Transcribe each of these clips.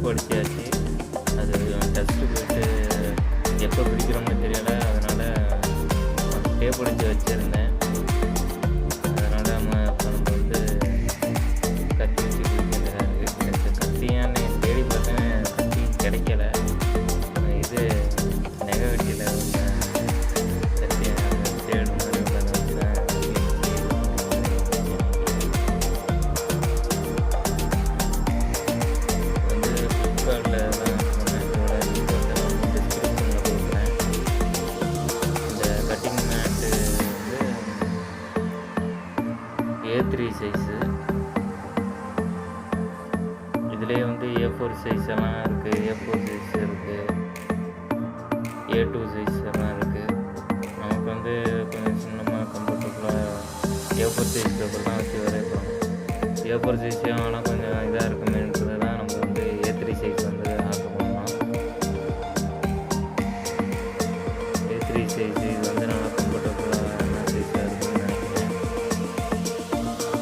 Tape அடிச்சாச்சு. அது dust போயிட்டு எப்போ பிடிக்கிறோம்னு தெரியலை. அதனால் டேப் அடித்து வச்சுருந்தேன். அதனால் இப்போ நம்ம வந்து கத்தி வச்சு பிடிக்கிறதா இருக்குது. கத்தியான்னு தேடி பார்த்தேன், கத்தி கிடைக்கல. இது நெகட்டிவில் உள்ள கத்தி தேடு மாதிரி உள்ளதை வச்சு தான் வந்து ஃப்ளிப்கார்ட்டில் தான் சொன்னேன். இதோட லிங்க் வந்து நான் டிஸ்கிரிப்ஷனில் கொடுக்குறேன். இந்த கட்டிங் மேட்டு வந்து A3 சைஸு. இதுலேயே வந்து A4 சைஸ் எல்லாம் இருக்குது, A4 சைஸ் இருக்குது, A2 சைஸ் எல்லாம் இருக்குது. நமக்கு வந்து கொஞ்சம் சின்னமாக கம்ஃபர்டபுளாக A4 சைஸ் பேப்பர் தான் வச்சு வரையப்போம். A4 சைஸையும் ஆனால் கொஞ்சம் இதாக இருக்குமேன்றது தான் நம்ம வந்து A3 சைஸ் வந்து ஆக்க போகிறோம். A3 சைஸ் இது வந்து நல்லா கம்ஃபர்டபுளான சைஸாக இருக்குன்னு நினைக்கிறேன்.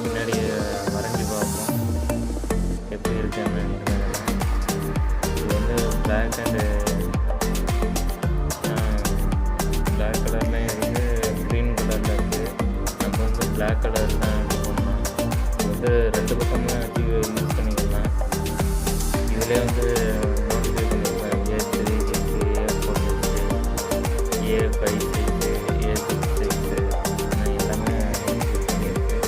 முன்னாடி வரைஞ்சி பார்ப்போம் எப்படி இருக்குன்னு. இது வந்து பிளாக் அண்டு பிளாக் கலர்லேயும் இருக்குது, க்ரீன் கலரில் இருக்குது. நம்ம வந்து பிளாக் கலர் தான் எடுக்கணும். இது வந்து ரெண்டு பக்கமே வச்சு யூஸ் பண்ணிக்கலாம். இதிலே வந்து நோட்டிஃபை பண்ணியிருக்கேன். A3 size, A4 size, A5 size, A6 size எல்லாமே நோட்டிஃபை பண்ணியிருக்கு.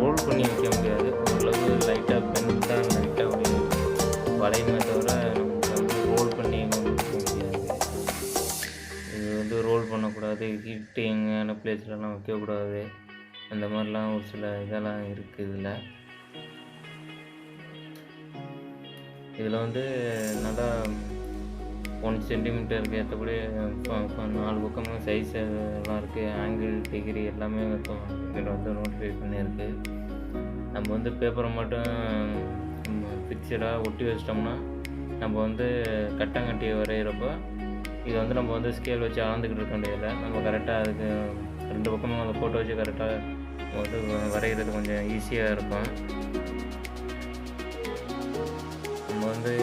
ரோல் பண்ணி வைக்க முடியாது. ஓரளவு லைட்டாக பென் தான் லைட்டாக வளையுமே தவிர நமக்கு வந்து ரோல் பண்ணி கொண்டு வைக்க முடியாது. இது வந்து ரோல் பண்ணக்கூடாது, ஹீட்டு எங்கேயான பிளேஸ்லலாம் வைக்கக்கூடாது. அந்த மாதிரிலாம் ஒரு சில இதெல்லாம் இருக்குது. இதில் வந்து நல்லா 1 சென்டிமீட்டருக்கு ஏற்றபடி 4 பக்கமும் சைஸ் எல்லாம் இருக்குது. ஆங்கிள், டிகிரி எல்லாமே இதில் வந்து நோட்டிஃபை பண்ணியிருக்கு. நம்ம வந்து பேப்பரை மட்டும் ஃபிக்ஸடாக ஒட்டி வச்சிட்டோம்னா நம்ம வந்து கட்டங்கட்டி வரைகிறப்போ இது வந்து நம்ம வந்து ஸ்கேல் வச்சு அளந்துக்கிட்டு இருக்க வேண்டியதில்லை. நம்ம கரெக்டாக அதுக்கு 2 பக்கமும் அதை போட்டு வச்சு கரெக்டாக வந்து வரைகிறது கொஞ்சம் ஈஸியாக இருக்கும். நம்ம வந்து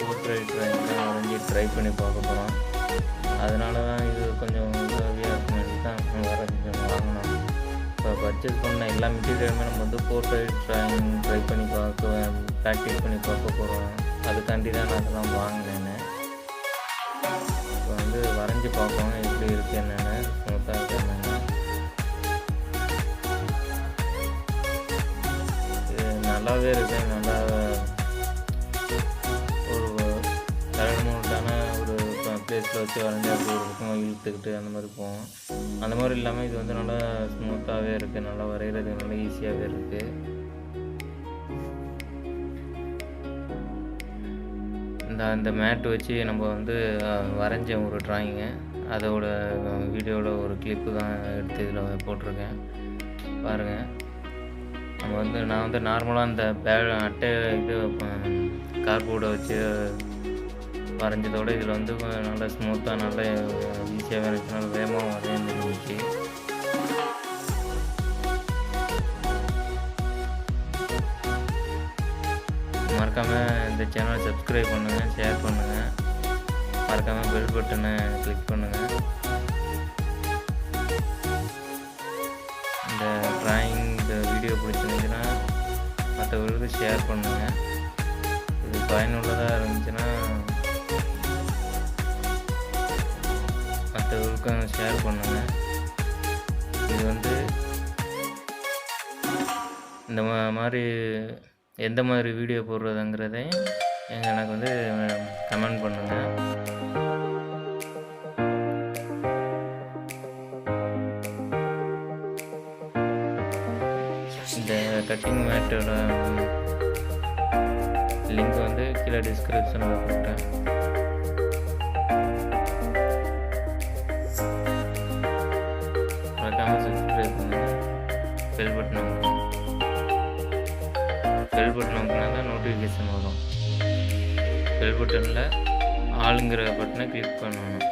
போர்ட்ரைட் ட்ராயிங் தான் வரைஞ்சி ட்ரை பண்ணி பார்க்க போகிறோம். அதனால தான் இது கொஞ்சம் உதவியாக இருக்குன்னு தான் வாங்கணும். இப்போ பர்ச்சேஸ் பண்ண எல்லா மெட்டீரியலுமே நம்ம வந்து போர்ட்ரைட் ட்ராயிங் ட்ரை பண்ணி ப்ராக்டிஸ் பண்ணி பார்க்க போகிறோம். அதுக்காண்டி தான் நான் அதெல்லாம் வாங்கினேன். இப்போ வந்து வரைஞ்சி பார்ப்போம் எப்படி இருக்குது என்னென்னு, ஸ்மூத்தாக இருக்குது என்னென்னு. இது நல்லாவே இருக்குது. நல்லா ஒரு கரெக்டான ஒரு பிளேஸில் வச்சு வரைஞ்சி அப்படி இருக்கும், இழுத்துக்கிட்டு அந்த மாதிரி போவோம். அந்த மாதிரி இல்லாமல் இது வந்து நல்லா ஸ்மூத்தாகவே இருக்குது. நல்லா வரைகிறதுக்கு நல்லா ஈஸியாகவே இருக்குது. இந்த மேட் வச்சு நம்ம வந்து வரைஞ்ச ஒரு ட்ராயிங்கு, அதோட வீடியோவில் ஒரு கிளிப்பு தான் எடுத்து இதில் போட்டிருக்கேன் பாருங்கள். நம்ம வந்து நான் வந்து நார்மலாக இந்த அட்டை இது கார்ட்போர்டை வச்சு வரைஞ்சதோட இதில் வந்து நல்லா ஸ்மூத்தாக நல்லா ஈஸியாகவே இருந்துச்சு. நல்லா வேகமாக வரைஞ்சிருந்துச்சு. மறக்காமல் இந்த சேனலை சப்ஸ்கிரைப் பண்ணுங்கள், ஷேர் பண்ணுங்கள். மறக்காமல் பெல் பட்டனை கிளிக் பண்ணுங்கள். இந்த ட்ராயிங் இந்த வீடியோ பிடிச்சிருந்துச்சுன்னா மற்றவர்களுக்கு ஷேர் பண்ணுங்கள். இது பயனுள்ளதாக இருந்துச்சுன்னா மற்றவர்களுக்கும் ஷேர் பண்ணுங்கள். இது வந்து இந்த மாதிரி எந்த மாதிரி வீடியோ போடுறதுங்கிறதையும் எனக்கு வந்து கமெண்ட் பண்ணுங்கள். இந்த கட்டிங் மேட்டோட லிங்க் வந்து கீழே டிஸ்கிரிப்ஷனில் போட்டேன். மறக்காமல் சப்ஸ்கிரைப் பண்ணுங்கள். பெல் பெல் பட்டன் அமுக்குனா தான் நோட்டிஃபிகேஷன் வரும். பெல் பட்டனில் ஆளுங்கிற பட்டனை கிளிக் பண்ணணும்.